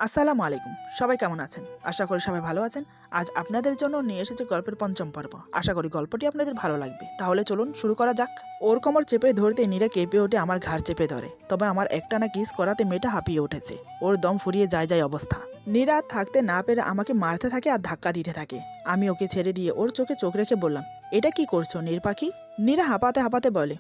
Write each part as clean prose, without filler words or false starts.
আসসালামু আলাইকুম। সবাই কেমন আছেন? আশা করি সবাই ভালো আছেন। আজ আপনাদের জন্য নিয়ে এসেছি গল্পের পঞ্চম পর্ব। আশা করি গল্পটি আপনাদের ভালো লাগবে। তাহলে চলুন শুরু করা যাক। ওর কোমর চেপে ধরতে নীরা কেঁপে ওঠে, আমার ঘাড় চেপে ধরে। তবে আমার একটানা কিস করাতে মেয়েটা হাঁপিয়ে উঠেছে। ওর দম ফুরিয়ে যায় অবস্থা। নীরা থাকতে না পেরে আমাকে মারতে থাকে আর ধাক্কা দিতে থাকে। আমি ওকে ছেড়ে দিয়ে ওর চোখে চোখ রেখে বললাম, এটা কি করছো নীর পাখি? নীরা হাঁপাতে হাঁপাতে বলে,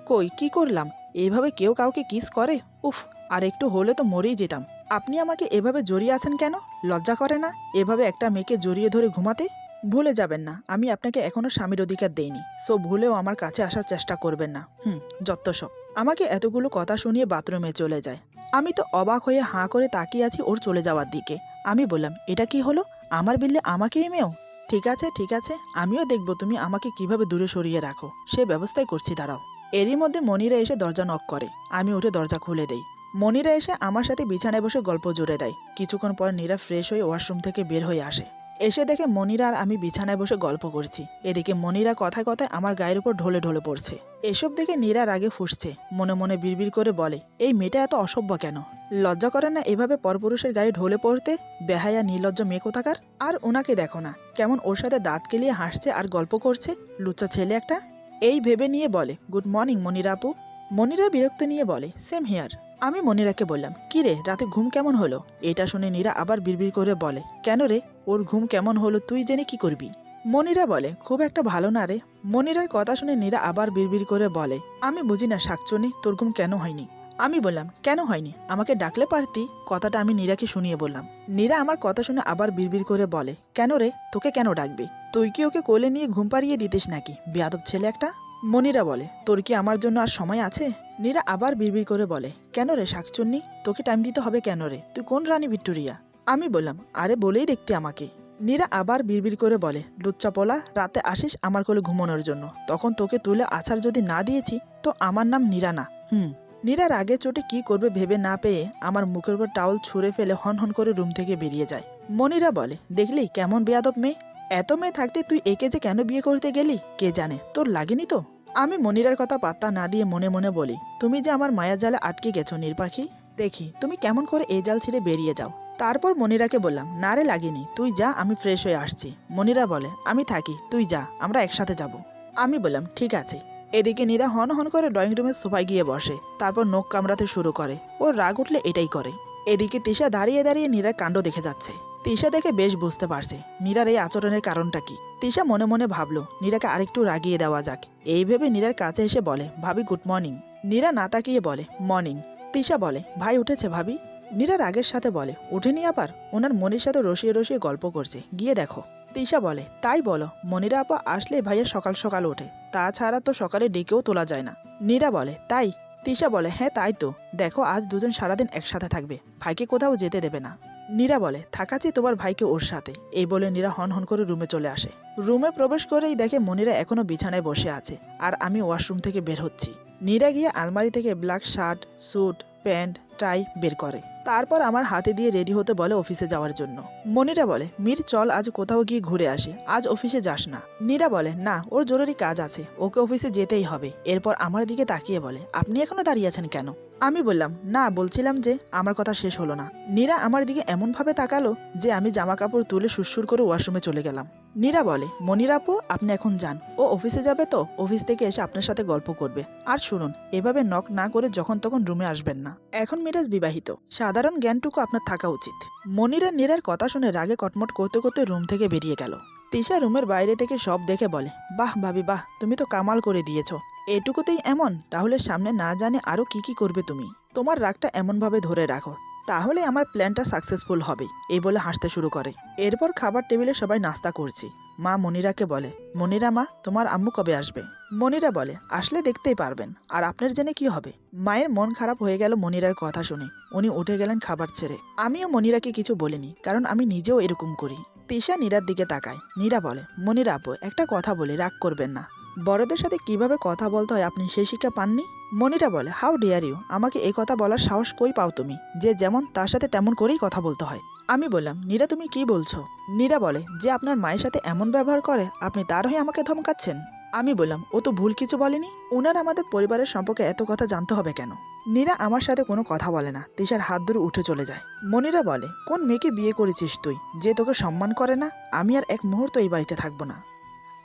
কই কি করলাম? এইভাবে কেউ কাউকে কিস করে? উফ, আর একটু হলে তো মরেই যেতাম। আপনি আমাকে এভাবে জড়িয়ে আছেন কেন? লজ্জা করে না এভাবে একটা মেয়েকে জড়িয়ে ধরে ঘুমাতে? ভুলে যাবেন না আমি আপনাকে এখনো স্বামীর অধিকার দেইনি। সো ভুলেও আমার কাছে আসার চেষ্টা করবেন না। যত সব। আমাকে এতগুলো কথা শুনিয়ে বাথরুমে চলে যায়। আমি তো অবাক হয়ে হাঁ করে তাকিয়ে আছি ওর চলে যাওয়ার দিকে। আমি বললাম, এটা কি হলো? আমার বিল্লে আমাকেই মেয়েও? ঠিক আছে ঠিক আছে, আমিও দেখব তুমি আমাকে কিভাবে দূরে সরিয়ে রাখো। সে ব্যবস্থাই করছি, দাঁড়াও। এরই মধ্যে মনিরা এসে দরজা নক করে। আমি উঠে দরজা খুলে দেই। মনিরা এসে আমার সাথে বিছানায় বসে গল্প জুড়ে দেয়। কিছুক্ষণ পর নীরা ফ্রেশ হয়ে ওয়াশরুম থেকে বের হয়ে আসে। এসে দেখে মনিরা আর আমি বিছানায় বসে গল্প করছি। এদিকে মনিরা কথায় কথায় আমার গায়ের উপর ঢলে ঢলে পড়ছে। এসব দেখে নীরা রাগে ফুঁসছে। মনে মনে বিড়বিড় করে বলে, এই মেয়েটা এত অসভ্য কেন? লজ্জা করে না এভাবে পরপুরুষের গায়ে ঢলে পড়তে? বেহায়া নির্লজ্জ মেয়ে কোথাকার। আর ওনাকে দেখো না কেমন ওর সাথে দাঁত কেলিয়ে হাসছে আর গল্প করছে, লুচ্চা ছেলে একটা। এই ভেবে নিয়ে বলে, গুড মর্নিং মনিরা আপু। মনিরা বিরক্ত নিয়ে বলে, সেম হেয়ার। আমি মনিরাকে বললাম, কি রে, রাতে ঘুম কেমন হলো? এটা শুনে নীরা আবার বিড়বিড় করে বলে, কেন রে, ওর ঘুম কেমন হলো তুই জেনে কি করবি? মনিরা বলে, খুব একটা ভালো না রে। মনিরার কথা শুনে নীরা আবার বিড়বিড় করে বলে, আমি বুঝি না শাকচুনি, তোর ঘুম কেন হয়নি? আমি বললাম, কেন হয়নি? আমাকে ডাকলে পারতি। কথাটা আমি নীরাকে শুনিয়ে বললাম। নীরা আমার কথা শুনে আবার বিড়বিড় করে বলে, কেন রে, তোকে কেন ডাকবি? তুই কি ওকে কোলে নিয়ে ঘুম পাড়িয়ে দিতিস নাকি, বেয়াদব ছেলে একটা? মনিরা বলে, তোর কি আমার জন্য আর সময় আছে? নীরা আবার বিড়বিড় করে বলে, কেন রে শাকচুন্নি, তোকে টাইম দিতে হবে কেন রে? তুই কোন রানী ভিক্টোরিয়া? আমি বললাম, আরে বলেই দেখতে আমাকে। নীরা আবার বিড়বিড় করে বলে, লুচ্চা পোলা, রাতে আসিস আমার কোলে ঘুমানোর জন্য, তখন তোকে তুলে আছাড় যদি না দিয়েছি তো আমার নাম নীরা না। নীরার আগে চোটে কি করবে ভেবে না পেয়ে আমার মুখের উপর টাওয়াল ছুঁড়ে ফেলে হন হন করে রুম থেকে বেরিয়ে যায়। মনিরা বলে, দেখলি কেমন বেয়াদব মেয়ে? এত মেয়ে থাকতে তুই একে যে কেন বিয়ে করতে গেলি কে জানে, তোর লাগেনি তো? আমি মনিরার কথা পাত্তা না দিয়ে মনে মনে বলি, তুমি যে আমার মায়ার জালে আটকে গেছো নির্পাখি, দেখি তুমি কেমন করে এই জাল ছেড়ে বেরিয়ে যাও। তারপর মনিরাকে বললাম, না রে লাগেনি, তুই যা, আমি ফ্রেশ হয়ে আসছি। মনিরা বলে, আমি থাকি, তুই যা, আমরা একসাথে যাব। আমি বললাম, ঠিক আছে। এদিকে নীরা হন হন করে ড্রয়িং রুমের সোফায় গিয়ে বসে। তারপর নখ কামড়াতে শুরু করে। ওর রাগ উঠলে এটাই করে। এদিকে তিশা দাঁড়িয়ে দাঁড়িয়ে নীরার কাণ্ড দেখে যাচ্ছে। তিশা দেখে বেশ বুঝতে পারছে নীরার এই আচরণের কারণটা কি। তিশা মনে মনে ভাবলো নীরাকে আরেকটু রাগিয়ে দেওয়া যাক। এই ভেবে নীরার কাছে এসে বলে, ভাবি গুড মর্নিং। নীরা না তাকিয়ে বলে, মর্নিং। তিশা বলে, ভাই উঠেছে ভাবি? নীরা রাগের সাথে বলে, উঠেনি আবার? ওনার মনির সাথে রসিয়ে রসিয়ে গল্প করছে, গিয়ে দেখো। তিশা বলে, তাই বলো? মনিরা আপা আসলে ভাইয়া সকাল সকাল ওঠে, তাছাড়া তো সকালে ডেকেও তোলা যায় না। নীরা বলে, তাই? তিশা বলে, হ্যাঁ তাই তো। দেখো আজ দুজন সারাদিন একসাথে থাকবে, ভাইকে কোথাও যেতে দেবে না। নীরা বলে, থাকাচ্ছি তোমার ভাইকে ওর সাথে। এই বলে নীরা হন হন করে রুমে চলে আসে। রুমে প্রবেশ করেই দেখে মনিরা এখনো বিছানায় বসে আছে আর আমি ওয়াশরুম থেকে বের হচ্ছি। নীরা গিয়ে আলমারি থেকে ব্ল্যাক শার্ট, স্যুট, প্যান্ট, টাই বের করে। তারপর আমার হাতে দিয়ে রেডি হতে বলে অফিসে যাওয়ার জন্য। মনিরা বলে, মীর চল আজ কোথাও গিয়ে ঘুরে আসে, আজ অফিসে যাস না। নীরা বলে, না ওর জরুরি কাজ আছে, ওকে অফিসে যেতেই হবে। এরপর আমার দিকে তাকিয়ে বলে, আপনি এখনো দাঁড়িয়ে আছেন কেন? আমি বললাম, না বলছিলাম যে আমার কথা শেষ হলো না। নীরা আমার দিকে এমন ভাবে তাকালো যে আমি জামা কাপড় তুলে সুরসুর করে ওয়াশরুমে চলে গেলাম। নীরা বলে, মনিরা আপু আপনি এখন যান, ও অফিসে যাবে তো অফিস থেকে এসে আপনার সাথে গল্প করবে। আর শুনুন, এভাবে নক না করে যখন তখন রুমে আসবেন না। এখন মিরাজ বিবাহিত, সাধারণ জ্ঞানটুকু আপনার থাকা উচিত। মনিরা নীরার কথা শুনে রাগে কটমট করতে করতে রুম থেকে বেরিয়ে গেল। তিশা রুমের বাইরে থেকে সব দেখে বলে, বাহ ভাবি বাহ, তুমি তো কামাল করে দিয়েছো। এটুকুতেই এমন, তাহলে সামনে না জানে আরো কি কি করবে তুমি। তোমার রাগটা এমনভাবে ধরে রাখো, তাহলে আমার প্ল্যানটা সাকসেসফুল হবে। এই বলে হাসতে শুরু করে। এরপর খাবার টেবিলে সবাই নাস্তা করছি। মা মনিরাকে বলে, মনিরা মা, তোমার আম্মু কবে আসবে? মনিরা বলে, আসলে দেখতেই পারবেন, আর আপনার জেনে কি হবে? মায়ের মন খারাপ হয়ে গেল মনিরার কথা শুনে। উনি উঠে গেলেন খাবার ছেড়ে। আমিও মনিরাকে কিছু বলিনি, কারণ আমি নিজেও এরকম করি। তিশা নীরার দিকে তাকায়। নীরা বলে, মনিরা আপু একটা কথা বলে, রাগ করবেন না। বড়দের সাথে কিভাবে কথা বলতে হয় আপনি সেই শিক্ষা পাননি? মনিরা বলে, হাউ ডিয়ার ইউ, আমাকে এই কথা বলার সাহস কই পাও তুমি? যে যেমন তার সাথে তেমন করেই কথা বলতে হয়। আমি বললাম, নীরা তুমি কি বলছো? নীরা বলে, যে আপনার মায়ের সাথে এমন ব্যবহার করে আপনি তার হয়ে আমাকে ধমকাচ্ছেন। আমি বললাম, ও তো ভুল কিছু বলেনি, ওনার আমাদের পরিবারের সম্পর্কে এত কথা জানতে হবে কেন? নীরা আমার সাথে কোনো কথা বলে না, তিশার হাত ধরে উঠে চলে যায়। মনিরা বলে, কোন মেয়েকে বিয়ে করেছিস তুই যে তোকে সম্মান করে না? আমি আর এক মুহূর্ত এই বাড়িতে থাকবো না।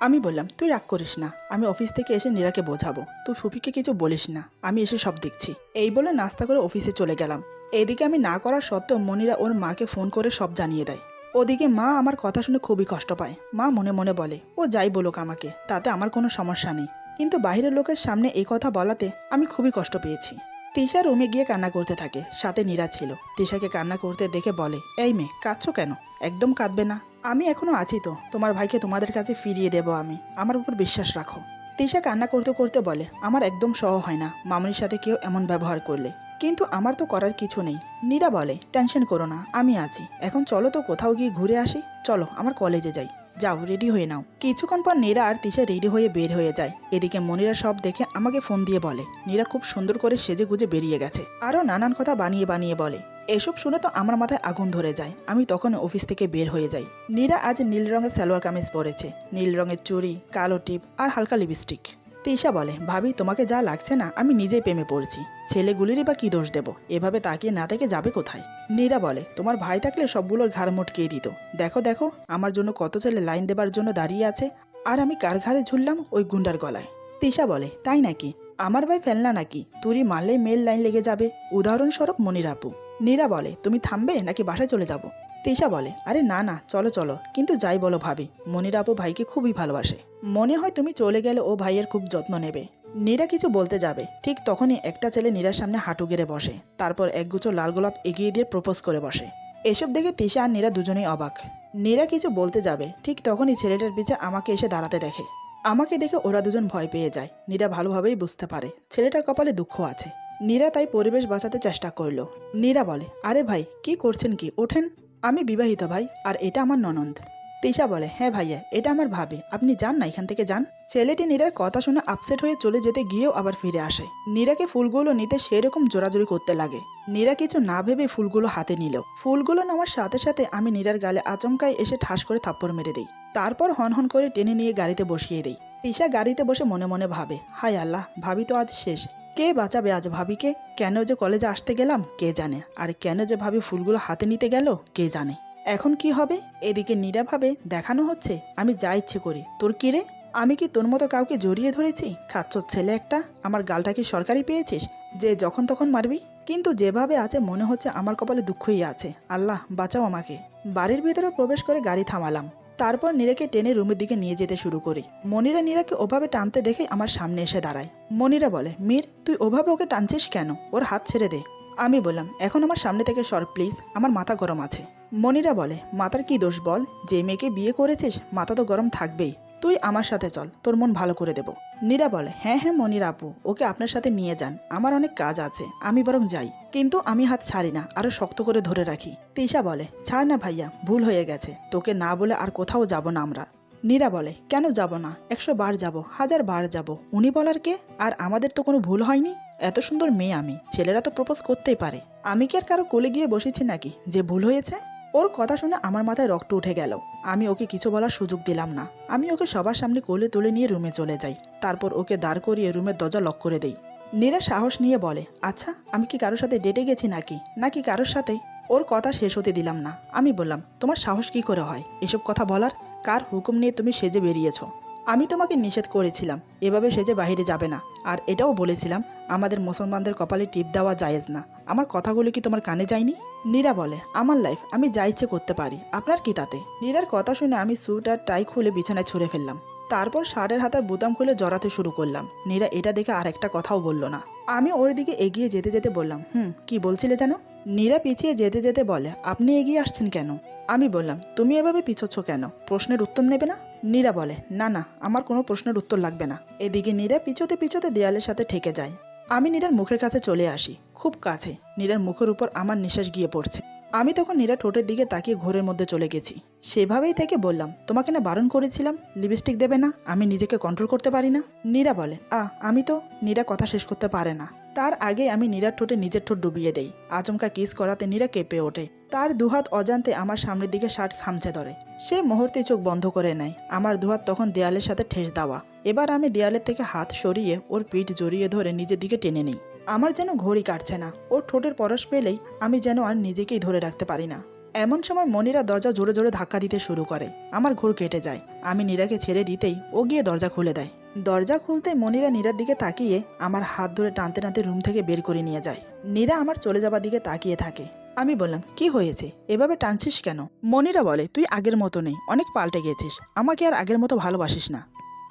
আমি বললাম, তুই রাগ করিস না, আমি অফিস থেকে এসে নীরাকে বোঝাবো, তুই ফুপিকে কিছু বলিস না, আমি এসে সব দেখছি। এই বলে নাস্তা করে অফিসে চলে গেলাম। এদিকে আমি না করার সত্ত্বেও মনিরা ওর মাকে ফোন করে সব জানিয়ে দেয়। ওদিকে মা আমার কথা শুনে খুবই কষ্ট পায়। মা মনে মনে বলে, ও যাই বলুক আমাকে, তাতে আমার কোনো সমস্যা নেই, কিন্তু বাইরের লোকের সামনে এই কথা বলাতে আমি খুবই কষ্ট পেয়েছি। তিশা রুমে গিয়ে কান্না করতে থাকে, সাথে নীরা ছিল। তিশাকে কান্না করতে দেখে বলে, এই মেয়ে কাঁদছো কেন? একদম কাঁদবে না, আমি এখনো আছি তো, তোমার ভাইকে তোমাদের কাছে ফিরিয়ে দেব আমি, আমার উপর বিশ্বাস রাখো। তিশা কান্না করতে করতে বলে, আমার একদম সহ হয় না মামনির সাথে কেউ এমন ব্যবহার করলে, কিন্তু আমার তো করার কিছু নেই। নীরা বলে, টেনশন করো না, আমি আছি, এখন চলো তো কোথাও গিয়ে ঘুরে আসি, চলো আমার কলেজে যাই, যাও রেডি হয়ে নাও। কিছুক্ষণ পর নীরা আর তিশা রেডি হয়ে বের হয়ে যায়। এদিকে মনিরা সব দেখে আমাকে ফোন দিয়ে বলে, নীরা খুব সুন্দর করে সেজে গুজে বেরিয়ে গেছে, আরও নানান কথা বানিয়ে বানিয়ে বলে। এসব শুনে তো আমার মাথায় আগুন ধরে যায়। আমি তখন অফিস থেকে বের হয়ে যাই। নীরা আজ নীল রঙের সালোয়ার কামিজ পরেছে, নীল রঙের চুড়ি, কালো টিপ আর হালকা লিপস্টিক। তিশা বলে, ভাবি তোমাকে যা লাগছে না, আমি নিজেই প্রেমে পড়ছি, ছেলেগুলিরই বা কি দোষ দেব, এভাবে তাকিয়ে না থেকে যাবে কোথায়? নীরা বলে, তোমার ভাই থাকলে সবগুলোর ঘাড় মটকিয়ে দিত, দেখো দেখো আমার জন্য কত ছেলে লাইন দেবার জন্য দাঁড়িয়ে আছে, আর আমি কার ঘাড়ে ঝুললাম? ওই গুন্ডার গলায়। তিশা বলে, তাই নাকি? আমার ভাই ফেলনা নাকি? তুরি মারলেই মেল লাইন লেগে যাবে, উদাহরণস্বরূপ মনির আপু। নীরা বলে, তুমি থামবে নাকি বাসায় চলে যাব? তিশা বলে, আরে না না, চলো চলো, কিন্তু যাই বলো ভাবি, মনির আপু ভাইকে খুবই ভালোবাসে, মনে হয় তুমি চলে গেলে ও ভাইয়ের খুব যত্ন নেবে। নীরা কিছু বলতে যাবে, ঠিক তখনই একটা ছেলে নীরার সামনে হাঁটু গেড়ে বসে, তারপর একগুচ্ছ লাল গোলাপ এগিয়ে দিয়ে প্রপোজ করে বসে। এসব দেখে তিশা আর নীরা দুজনেই অবাক। নীরা কিছু বলতে যাবে, ঠিক তখনই ছেলেটার পিছে আমাকে এসে দাঁড়াতে দেখে। আমাকে দেখে ওরা দুজন ভয় পেয়ে যায়। নীরা ভালোভাবেই বুঝতে পারে ছেলেটার কপালে দুঃখ আছে। নীরা তাই পরিবেশ বাঁচাতে চেষ্টা করল। নীরা বলে, আরে ভাই কি করছেন কি, ওঠেন, আমি বিবাহিত ভাই, আর এটা আমার ননদ। তিশা বলে, হ্যাঁ ভাইয়া, এটা আমার ভাবি, আপনি যান না, এখান থেকে যান। ছেলেটি নীরার কথা শুনে আপসেট হয়ে চলে যেতে গিয়েও আবার ফিরে আসে। নীরাকে ফুলগুলো নিতে সেরকম জোরাজোরি করতে লাগে। নীরা কিছু না ভেবে ফুলগুলো হাতে নিল। ফুলগুলো নেওয়ার সাথে সাথে আমি নীরার গালে আচমকাই এসে ঠাস করে থাপ্পড় মেরে দিই। তারপর হনহন করে টেনে নিয়ে গাড়িতে বসিয়ে দিই। তিশা গাড়িতে বসে মনে মনে ভাবে, হায় আল্লাহ, ভাবি তো আজ শেষ, কে বাঁচাবে আজ ভাবিকে? কেন যে কলেজে আসতে গেলাম কে জানে, আর কেন যে ভাবি ফুলগুলো হাতে নিতে গেল কে জানে। এখন কি হবে? এদিকে নীরা ভাবে, দেখানো হচ্ছে আমি যা ইচ্ছে করি, তোর কি রে? আমি কি তোর মতো কাউকে জড়িয়ে ধরেছি? খাচ্ছর ছেলে একটা, আমার গালটা কি সরকারি পেয়েছিস যে যখন তখন মারবি? কিন্তু যেভাবে আছে মনে হচ্ছে আমার কপালে দুঃখই আছে। আল্লাহ বাঁচাও আমাকে। বাড়ির ভিতরে প্রবেশ করে গাড়ি থামালাম। তারপর নীরাকে টেনে রুমের দিকে নিয়ে যেতে শুরু করি। মনিরা নীরাকে ওভাবে টানতে দেখে আমার সামনে এসে দাঁড়ায়। মনিরা বলে, মীর তুই ওভাবে ওকে টানছিস কেন? ওর হাত ছেড়ে দে। আমি বললাম, এখন আমার সামনে থেকে সর প্লিজ, আমার মাথা গরম আছে। মনিরা বলে, মাথার কি দোষ বল? যে মেয়েকে বিয়ে করেছিস মাথা তো গরম থাকবেই, তুই আমার সাথে চল, তোর মন ভালো করে দেব। নীরা বলে, হ্যাঁ হ্যাঁ মনির আপু, ওকে আপনার সাথে নিয়ে যান, আমার অনেক কাজ আছে, আমি বরং যাই। কিন্তু আমি হাত ছাড়ি না, আরো শক্ত করে ধরে রাখি। তিশা বলে, ছাড় না ভাইয়া, ভুল হয়ে গেছে, তোকে না বলে আর কোথাও যাব না আমরা। নীরা বলে, কেন যাব না? 100 বার যাব, 1000 বার যাব, উনি বলার কে? আর আমাদের তো কোনো ভুল হয়নি, এত সুন্দর মেয়ে আমি, ছেলেরা তো প্রপোজ করতেই পারে, আমি কি আর কারো কোলে গিয়ে বসেছি নাকি যে ভুল হয়েছে? ওর কথা শুনে আমার মাথায় রক্ত উঠে গেল। আমি ওকে কিছু বলার সুযোগ দিলাম না। আমি ওকে সবার সামনে কোলে তুলে নিয়ে রুমে চলে যাই। তারপর ওকে দাঁড় করিয়ে রুমের দরজা লক করে দেই। নীরা সাহস নিয়ে বলে, আচ্ছা আমি কি কারোর সাথে ডেটে গেছি নাকি কারোর সাথে? ওর কথা শেষ হতে দিলাম না। আমি বললাম, তোমার সাহস কি করে হয় এসব কথা বলার? কার হুকুম নিয়ে তুমি সেজে বেরিয়েছো? আমি তোমাকে নিষেধ করেছিলাম এভাবে সেজে বাইরে যাবে না, আর এটাও বলেছিলাম আমাদের মুসলমানদের কপালে টিপ দেওয়া জায়েজ না। আমার কথাগুলো কি তোমার কানে যায়নি? নীরা বলে, আমার লাইফ আমি যা ইচ্ছে করতে পারি, আপনার কি তাতে? নীরার কথা শুনে আমি স্যুট আর টাই খুলে বিছানায় ছুঁড়ে ফেললাম। তারপর শার্টের হাতার বোতাম খুলে জড়াতে শুরু করলাম। নীরা এটা দেখে আর একটা কথাও বলল না। আমি ওর দিকে এগিয়ে যেতে যেতে বললাম, কি বলছিলে জানো? নীরা পিছিয়ে যেতে যেতে বলে, আপনি এগিয়ে আসছেন কেন? আমি বললাম, তুমি এভাবে পিছোচ্ছ কেন? প্রশ্নের উত্তর নেবে না? নীরা বলে, না না, আমার কোনো প্রশ্নের উত্তর লাগবে না। এদিকে নীরা পিছোতে পিছোতে দেয়ালের সাথে ঠেকে যায়। আমি নীরার মুখের কাছে চলে আসি, খুব কাছে। নীরার মুখের উপর আমার নিঃশ্বাস গিয়ে পড়ছে। আমি তখন নীরা ঠোঁটের দিকে তাকিয়ে ঘোরের মধ্যে চলে গেছি। সেভাবেই থেকে বললাম, তোমাকে না বারণ করেছিলাম লিপস্টিক দেবে না, আমি নিজেকে কন্ট্রোল করতে পারি না? নীরা বলে, আমি তো। নীরা কথা শেষ করতে পারে না। তার আগে আমি নীরার ঠোঁটে নিজের ঠোঁট ডুবিয়ে দেই। আচমকা কিস করাতে নীরা কেঁপে ওঠে। তার দুহাত অজান্তে আমার সামনের দিকে শার্ট খামচে ধরে। সে মুহূর্তে চোখ বন্ধ করে নেয়। আমার দুহাত তখন দেয়ালের সাথে ঠেস দেওয়া। এবার আমি দেয়ালের থেকে হাত সরিয়ে ওর পিঠ জড়িয়ে ধরে নিজের দিকে টেনে নিই। আমার যেন ঘড়ি কাটছে না। ওর ঠোঁটের পরশ পেলেই আমি যেন আর নিজেকেই ধরে রাখতে পারি না। এমন সময় মনিরা দরজা জোরে জোরে ধাক্কা দিতে শুরু করে। আমার ঘোর কেটে যায়। আমি নীরাকে ছেড়ে দিতেই ও গিয়ে দরজা খুলে দেয়। দরজা খুলতে মনিরা নীরার দিকে তাকিয়ে আমার হাত ধরে টানতে টানতে রুম থেকে বের করে নিয়ে যায়। নীরা আমার চলে যাবার দিকে তাকিয়ে থাকে। আমি বললাম, কি হয়েছে, এভাবে টানছিস কেন? মনিরা বলে, তুই আগের মতো নেই, অনেক পাল্টে গেছিস, আমাকে আর আগের মতো ভালোবাসিস না।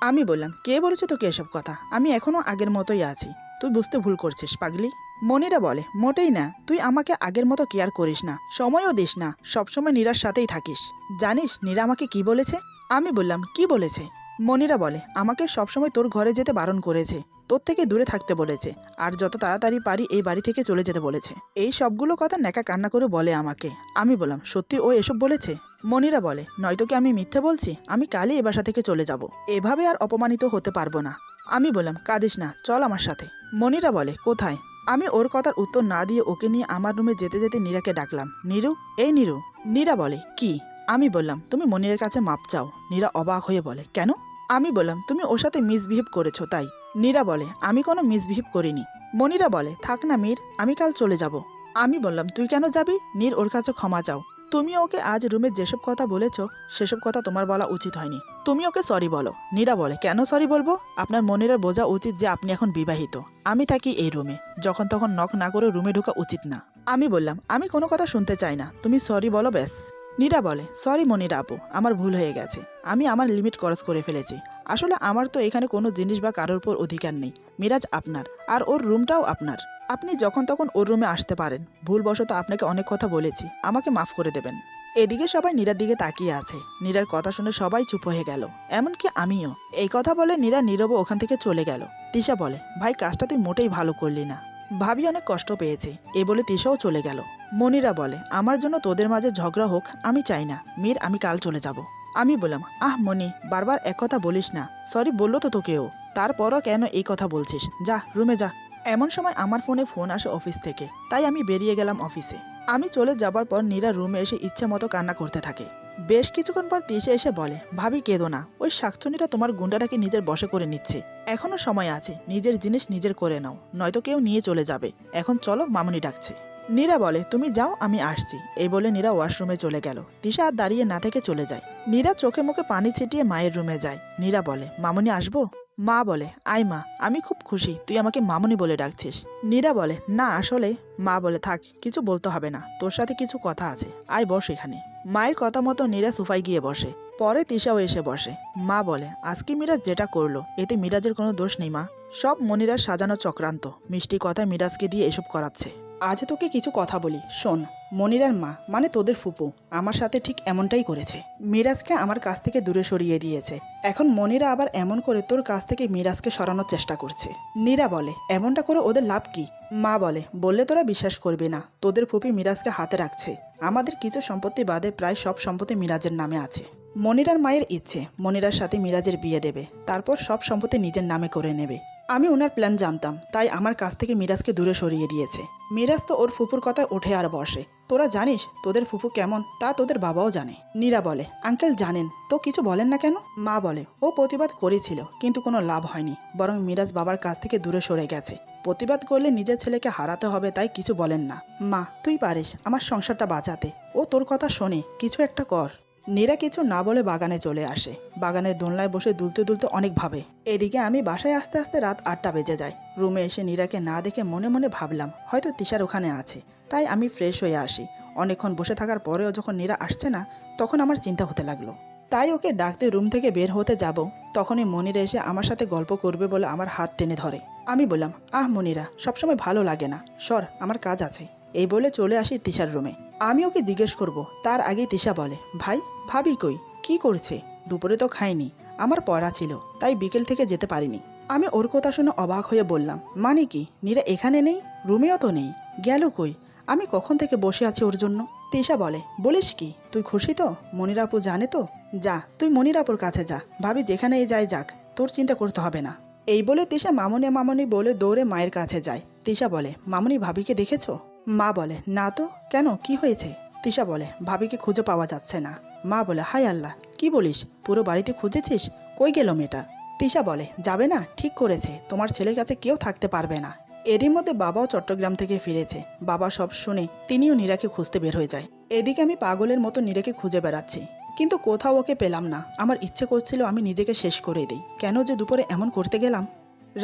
আমি বললাম, কে বলেছে তোকে এসব কথা? আমি এখনো আগের মতোই আছি, তুই বুঝতে ভুল করছিস পাগলি। মনিরা বলে, মোটেই না, তুই আমাকে আগের মতো কেয়ার করিস না, সময়ও দিস না, সবসময় নীরার সাথেই থাকিস। জানিস নীরা আমাকে কি বলেছে? আমি বললাম, কি বলেছে? মনিরা বলে, আমাকে সবসময় তোর ঘরে যেতে বারণ করেছে, তোর থেকে দূরে থাকতে বলেছে, আর যত তাড়াতাড়ি পারি এই বাড়ি থেকে চলে যেতে বলেছে। এই সবগুলো কথা নেকা কান্না করে বলে আমাকে। আমি বললাম, সত্যি ও এসব বলেছে? মনিরা বলে, নয়তো কি আমি মিথ্যে বলছি? আমি কালই এ বাসা থেকে চলে যাব, এভাবে আর অপমানিত হতে পারবো না। আমি বললাম, কাঁদিস না, চল আমার সাথে। মনিরা বলে, কোথায়? আমি ওর কথার উত্তর না দিয়ে ওকে নিয়ে আমার রুমে যেতে যেতে নীরাকে ডাকলাম, নীরু, এই নীরু। নীরা বলে, কি? আমি বললাম, তুমি মনিরের কাছে মাপ চাও। নীরা অবাক হয়ে বলে, কেন? আমি বললাম, তুমি ওর সাথে মিসবিহেভ করেছো তাই। নীরা বলে, আমি কোনো মিসবিহেভ করিনি। মনিরা বলে, থাক না মীর, আমি কাল চলে যাব। আমি বললাম, তুই কেন যাবি? নীর ওর কাছে ক্ষমা চাও। তুমি ওকে আজ রুমে যেসব কথা বলেছো সেসব কথা তোমার বলা উচিত হয়নি, তুমি ওকে সরি বলো। নীরা বলে, কেন সরি বলবো? আপনার মনিরের বোঝা উচিত যে আপনি এখন বিবাহিত, আমি থাকি এই রুমে, যখন তখন নক না করে রুমে ঢোকা উচিত না। আমি বললাম, আমি কোনো কথা শুনতে চাই না, তুমি সরি বলো ব্যাস। নীরা বলে, সরি মনিরা আপু, আমার ভুল হয়ে গেছে, আমি আমার লিমিট ক্রস করে ফেলেছি। আসলে আমার তো এখানে কোনো জিনিস বা কারোর উপর অধিকার নেই। মিরাজ আপনার, আর ওর রুমটাও আপনার, আপনি যখন তখন ওর রুমে আসতে পারেন। ভুলবশত আপনাকে অনেক কথা বলেছি, আমাকে মাফ করে দেবেন। এদিকে সবাই নীরার দিকে তাকিয়ে আছে। নীরার কথা শুনে সবাই চুপ হয়ে গেল, এমনকি আমিও। এই কথা বলে নীরা নীরবে ওখান থেকে চলে গেল। তিশা বলে, ভাই কাজটা তুই মোটেই ভালো করলি না, ভাবি অনেক কষ্ট পেয়েছে। এ বলে তিশাও চলে গেল। মনিরা বলে, আমার জন্য তোদের মাঝে ঝগড়া হোক আমি চাই না, মীর আমি কাল চলে যাব। আমি বললাম, আহ মনি, বারবার এক কথা বলিস না, সরি বললো তো তোকেও, তারপরও কেন এই কথা বলছিস? যা রুমে যা। এমন সময় আমার ফোনে ফোন আসে অফিস থেকে, তাই আমি বেরিয়ে গেলাম অফিসে। আমি চলে যাবার পর নীরা রুমে এসে ইচ্ছে মতো কান্না করতে থাকে। বেশ কিছুক্ষণ পর তিশা এসে বলে, ভাবি কেঁদো না, ওই শাকচুনিটা তোমার গুন্ডাটাকে নিজের বশে করে নিচ্ছে, এখনো সময় আছে, নিজের জিনিস নিজের করে নাও, নয়তো কেউ নিয়ে চলে যাবে। এখন চলো, মামুনি ডাকছে। নীরা বলে, তুমি যাও, আমি আসছি। এই বলে নীরা ওয়াশরুমে চলে গেল। তিশা আর দাঁড়িয়ে না থেকে চলে যায়। নীরা চোখে মুখে পানি ছিটিয়ে মায়ের রুমে যায়। নীরা বলে, মামুনি আসবো? মা বলে, আয় মা, আমি খুব খুশি তুই আমাকে মামুনি বলে ডাকছিস। নীরা বলে, না আসলে। মা বলে, থাক, কিছু বলতে হবে না, তোর সাথে কিছু কথা আছে, আয় বস এখানে। মায়ের কথা মতো নীরা সোফায় গিয়ে বসে। পরে তিশাও এসে বসে। মা বলে, আজকে মিরাজ যেটা করলো এতে মিরাজের কোনো দোষ নেই মা, সব মনিরার সাজানো চক্রান্ত, মিষ্টি কথায় মিরাজকে দিয়ে এসব করাচ্ছে। আজ তোকে কিছু কথা বলি, শোন। মনিরার মা মানে তোদের ফুপু আমার সাথে ঠিক এমনটাই করেছে, মিরাজকে আমার কাছ থেকে দূরে সরিয়ে দিয়েছে। এখন মনিরা আবার এমন করে তোর কাছ থেকে মিরাজকে সরানোর চেষ্টা করছে। নীরা বলে, এমনটা করে ওদের লাভ কি? মা বলে, বললে তোরা বিশ্বাস করবি না, তোদের ফুপি মিরাজকে হাতে রাখছে, আমাদের কিছু সম্পত্তি বাদে প্রায় সব সম্পত্তি মিরাজের নামে আছে। মনিরার মায়ের ইচ্ছে মনিরার সাথে মিরাজের বিয়ে দেবে, তারপর সব সম্পত্তি নিজের নামে করে নেবে। আমি ওনার প্ল্যান জানতাম, তাই আমার কাছ থেকে মিরাজকে দূরে সরিয়ে দিয়েছে। মিরাজ তো ওর ফুপুর কথায় ওঠে আর বসে। তোরা জানিস তোদের ফুপু কেমন, তা তোদের বাবাও জানে। নীরা বলে, আঙ্কেল জানেন তো কিছু বলেন না কেন? মা বলে, ও প্রতিবাদ করেছিল কিন্তু কোনো লাভ হয়নি, বরং মিরাজ বাবার কাছ থেকে দূরে সরে গেছে। প্রতিবাদ করলে নিজের ছেলেকে হারাতে হবে, তাই কিছু বলেন না। মা, তুই পারিস আমার সংসারটা বাঁচাতে, ও তোর কথা শোনে, কিছু একটা কর। নীরা কিছু না বলে বাগানে চলে আসে। বাগানের দোলনায় বসে দুলতে দুলতে অনেক ভাবে। এদিকে আমি বাসায় আসতে আসতে রাত 8টা বেজে যায়। রুমে এসে নীরাকে না দেখে মনে মনে ভাবলাম হয়তো তিশার ওখানে আছে, তাই আমি ফ্রেশ হয়ে আসি। অনেকক্ষণ বসে থাকার পরেও যখন নীরা আসছে না, তখন আমার চিন্তা হতে লাগলো। তাই ওকে ডাকতে রুম থেকে বের হতে যাব, তখনই মনিরা এসে আমার সাথে গল্প করবে বলে আমার হাত টেনে ধরে। আমি বললাম, আহ মনিরা, সবসময় ভালো লাগে না, সর, আমার কাজ আছে। এই বলে চলে আসি তিশার রুমে। আমি ওকে জিজ্ঞেস করব, তার আগেই তিশা বলে, ভাই ভাবি কই, কি করছে? দুপুরে তো খাইনি, আমার পড়া ছিল, তাই বিকেল থেকে যেতে পারিনি। আমি ওর কথা শুনে অবাক হয়ে বললাম, মানে কি, নীরা এখানে নেই, রুমেও তো নেই, গেল কই? আমি কখন থেকে বসে আছি ওর জন্য। তিশা বলে, বলিস কি, তুই খুশি তো? মনিরা আপু জানে তো? যা, তুই মনিরা আপুর কাছে যা, ভাবি যেখানেই যায় যাক, তোর চিন্তা করতে হবে না। এই বলে তিশা মামনি মামনি বলে দৌড়ে মায়ের কাছে যায়। তিশা বলে, মামনি ভাবিকে দেখেছো? মা বলে, না তো, কেন, কি হয়েছে? তিশা বলে, ভাবিকে খুঁজে পাওয়া যাচ্ছে না। মা বলে, হায় আল্লাহ, কি বলিস, পুরো বাড়িতে খুঁজেছিস, কই গেল মেয়েটা? তিশা বলে, যাবে না, ঠিক করেছে, তোমার ছেলের কাছে কেউ থাকতে পারবে না, এরই মধ্যে বাবাও চট্টগ্রাম থেকে ফিরেছে। বাবা সব শুনে তিনিও নীরাকে খুঁজতে বের হয়ে যায়। এদিকে আমি পাগলের মতো নীরাকে খুঁজে বেড়াচ্ছি, কিন্তু কোথাও ওকে পেলাম না। আমার ইচ্ছে করছিল আমি নিজেকে শেষ করে দিই। কেন যে দুপুরে এমন করতে গেলাম।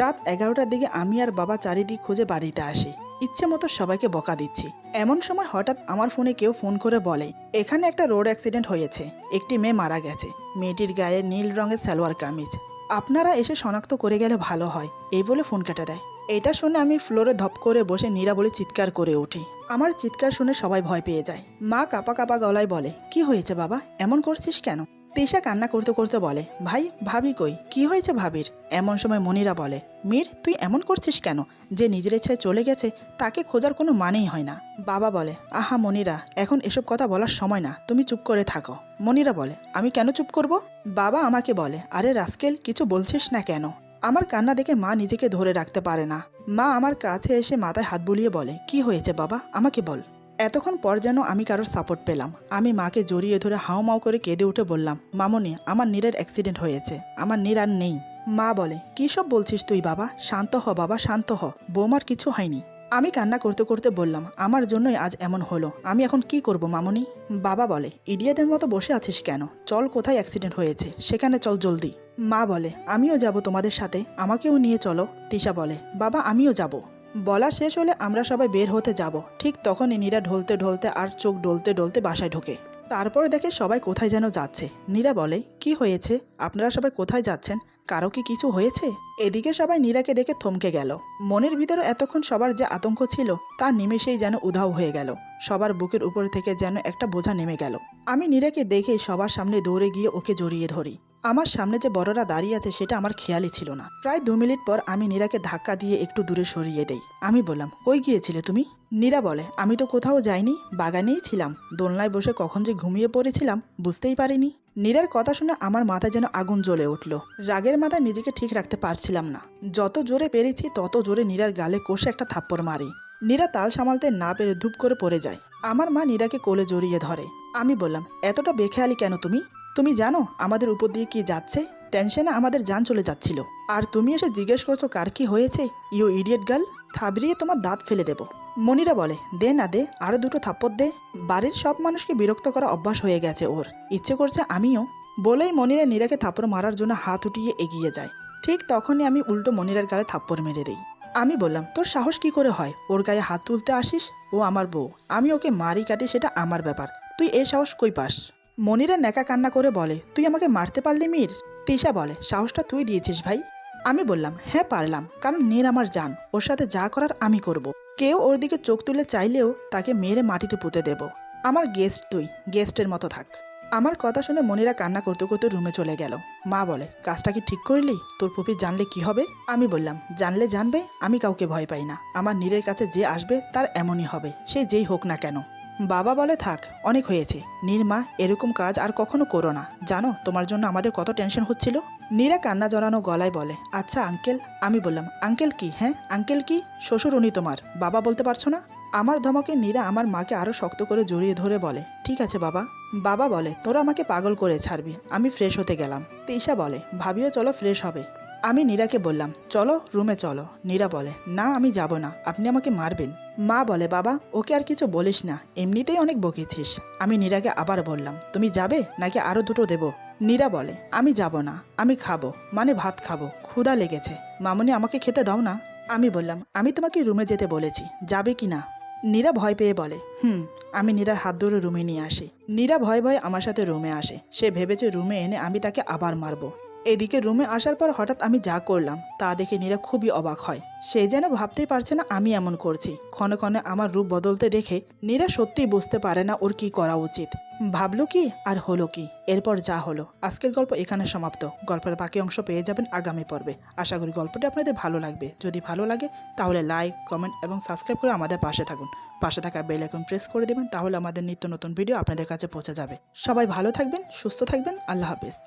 রাত 11টার দিকে আমি আর বাবা চারিদিক খুঁজে বাড়িতে আসি। ইচ্ছে মতো সবাইকে বকা দিচ্ছি। এমন সময় হঠাৎ আমার ফোনে কেউ ফোন করে বলে এখানে একটা রোড অ্যাক্সিডেন্ট হয়েছে, একটি মেয়ে মারা গেছে, মেয়েটির গায়ে নীল রঙের সালোয়ার কামিজ, আপনারা এসে শনাক্ত করে গেলে ভালো হয়, এই বলে ফোন কেটে দেয়। এটা শুনে আমি ফ্লোরে ধপ করে বসে নীরা বলে চিৎকার করে উঠি। আমার চিৎকার শুনে সবাই ভয় পেয়ে যায়। মা কাপা কাপা গলায় বলে কি হয়েছে বাবা, এমন করছিস কেন? তিশা কান্না করতে করতে বলে ভাই ভাবি কই, কি হয়েছে ভাবির? এমন সময় মনিরা বলে মীর তুই এমন করছিস কেন? যে নিজের ইচ্ছায় চলে গেছে তাকে খোঁজার কোনো মানেই হয় না। বাবা বলে আহা মনিরা, এখন এসব কথা বলার সময় না, তুমি চুপ করে থাকো। মনিরা বলে আমি কেন চুপ করব? বাবা আমাকে বলে আরে রাস্কেল, কিছু বলছিস না কেন? আমার কান্না দেখে মা নিজেকে ধরে রাখতে পারে না। মা আমার কাছে এসে মাথায় হাত বুলিয়ে বলে কি হয়েছে বাবা, আমাকে বল। এতক্ষণ পর যেন আমি কারোর সাপোর্ট পেলাম। আমি মাকে জড়িয়ে ধরে হাউমাউ করে কেঁদে উঠে বললাম মামনি, আমার নীরের অ্যাক্সিডেন্ট হয়েছে, আমার নীর আর নেই। মা বলে কী সব বলছিস তুই বাবা, শান্ত হ বাবা শান্ত হ, বৌমার কিছু হয়নি। আমি কান্না করতে করতে বললাম আমার জন্যই আজ এমন হলো, আমি এখন কি করব মামনি? বাবা বলে ইডিয়েটের মতো বসে আছিস কেন, চল কোথায় অ্যাক্সিডেন্ট হয়েছে সেখানে চল জলদি। মা বলে আমিও যাব তোমাদের সাথে, আমাকেও নিয়ে চলো। তিশা বলে বাবা আমিও যাব। বলা শেষ হলে আমরা সবাই বের হতে যাব, ঠিক তখনই নীরা ঢলতে ঢলতে আর চোখ ডলতে ডলতে বাসায় ঢোকে। তারপর দেখে সবাই কোথায় যেন যাচ্ছে। নীরা বলে কি হয়েছে, আপনারা সবাই কোথায় যাচ্ছেন, কারো কি কিছু হয়েছে? এদিকে সবাই নীরাকে দেখে থমকে গেল। মনের ভিতরে এতক্ষণ সবার যে আতঙ্ক ছিল তা নিমেষেই যেন উধাও হয়ে গেল। সবার বুকের উপর থেকে যেন একটা বোঝা নেমে গেল। আমি নীরাকে দেখে সবার সামনে দৌড়ে গিয়ে ওকে জড়িয়ে ধরি। আমার সামনে যে বড়রা দাঁড়িয়ে আছে সেটা আমার খেয়ালই ছিল না। প্রায় 2 মিনিট পর আমি নীরাকে ধাক্কা দিয়ে একটু দূরে সরিয়ে দেই। আমি বললাম কই গিয়েছিলে তুমি? নীরা বলে আমি তো কোথাও যাইনি, বাগানেই ছিলাম, দোলনায় বসে কখন যে ঘুমিয়ে পড়েছিলাম বুঝতেই পারিনি। নীরার কথা শুনে আমার মাথায় যেন আগুন জ্বলে উঠল। রাগের মাথায় নিজেকে ঠিক রাখতে পারছিলাম না। যত জোরে পেরেছি তত জোরে নীরার গালে কষে একটা থাপ্পড় মারি। নীরা তাল সামালতে না পেরে ধূপ করে পড়ে যায়। আমার মা নীরাকে কোলে জড়িয়ে ধরে। আমি বললাম এতটা বেখেয়ালি কেন তুমি? তুমি জানো আমাদের উপর দিয়ে কি যাচ্ছে? টেনশনে আমাদের জান চলে যাচ্ছিল, আর তুমি এসে জিজ্ঞেস করছো কার কি হয়েছে? ইউ ইডিয়েট গার্ল, থাবড়িয়ে তোমার দাঁত ফেলে দেব। মনিরা বলে দে না দে, আরো দুটো থাপ্পড় দে। বাড়ির সব মানুষকে বিরক্ত করা অভ্যাস হয়ে গেছে ওর, ইচ্ছে করছে আমিও। বলেই মনিরা নীরাকে থাপ্পড় মারার জন্য হাত উঠিয়ে এগিয়ে যায়। ঠিক তখনই আমি উল্টো মনিরার গালে থাপ্পড় মেরে দিই। আমি বললাম তোর সাহস কি করে হয় ওর গায়ে হাত তুলতে আসিস? ও আমার বউ, আমি ওকে মারি কাটি সেটা আমার ব্যাপার, তুই এই সাহস কই পাস? মনিরা নেকা কান্না করে বলে তুই আমাকে মারতে পারলি মীর? তিশা বলে সাহসটা তুই দিয়েছিস ভাই। আমি বললাম হ্যাঁ পারলাম, কারণ নীর আমার জান, ওর সাথে যা করার আমি করব। কেউ ওর দিকে চোখ তুলে চাইলেও তাকে মেরে মাটিতে পুঁতে দেব। আমার গেস্ট তুই, গেস্টের মতো থাক। আমার কথা শুনে মনিরা কান্না করতে করতে রুমে চলে গেল। মা বলে কাজটা কি ঠিক করলি? তোর ফুপি জানলে কি হবে? আমি বললাম জানলে জানবে, আমি কাউকে ভয় পাই না। আমার নীরের কাছে যে আসবে তার এমনই হবে, সে যেই হোক না কেন। বাবা বলে থাক অনেক হয়েছে, নীরমা এরকম কাজ আর কখনো করো না, জানো তোমার জন্য আমাদের কত টেনশন হচ্ছিল। নীরা কান্না জড়ানো গলায় বলে আচ্ছা আঙ্কেল। আমি বললাম আঙ্কেল কি? হ্যাঁ আঙ্কেল কি? শ্বশুর উনি তোমার, বাবা বলতে পারছো না? আমার ধমকে নীরা আমার মাকে আরো শক্ত করে জড়িয়ে ধরে বলে ঠিক আছে বাবা। বাবা বলে তোরা আমাকে পাগল করে ছাড়বি। আমি ফ্রেশ হতে গেলাম। তিশা বলে ভাবিও চলো ফ্রেশ হবে। আমি নীরাকে বললাম চলো রুমে চলো। নীরা বলে না আমি যাব না, আপনি আমাকে মারবেন। মা বলে বাবা ওকে আর কিছু বলিস না, এমনিতেই অনেক বকেছিস। আমি নীরাকে আবার বললাম তুমি যাবে নাকি আরো দুটো দেব? নীরা বলে আমি যাব না, আমি খাবো, মানে ভাত খাবো, ক্ষুধা লেগেছে, মামনি আমাকে খেতে দাও না। আমি বললাম আমি তোমাকে রুমে যেতে বলেছি, যাবে কি না? নীরা ভয় পেয়ে বলে আমি নীরার হাত ধরে রুমে নিয়ে আসি। নীরা ভয় ভয়ে আমার সাথে রুমে আসে। সে ভেবেছে রুমে এনে আমি তাকে আবার মারবো। এদিকে রুমে আসার পর হঠাৎ আমি যা করলাম তা দেখে নীরা খুবই অবাক হয়। সে যেন ভাবতেই পারছে না আমি এমন করছি। ক্ষণে ক্ষণে আমার রূপ বদলতে দেখে নীরা সত্যিই বুঝতে পারে না ওর কি করা উচিত। ভাবলো কি আর হলো কি, এরপর যা হলো। আজকের গল্প এখানে সমাপ্ত। গল্পের বাকি অংশ পেয়ে যাবেন আগামী পর্বে। আশা করি গল্পটি আপনাদের ভালো লাগবে। যদি ভালো লাগে তাহলে লাইক, কমেন্ট এবং সাবস্ক্রাইব করে আমাদের পাশে থাকুন। পাশে থাকা বেল আইকন প্রেস করে দেবেন, তাহলে আমাদের নিত্য নতুন ভিডিও আপনাদের কাছে পৌঁছে যাবে। সবাই ভালো থাকবেন, সুস্থ থাকবেন। আল্লাহ হাফেজ।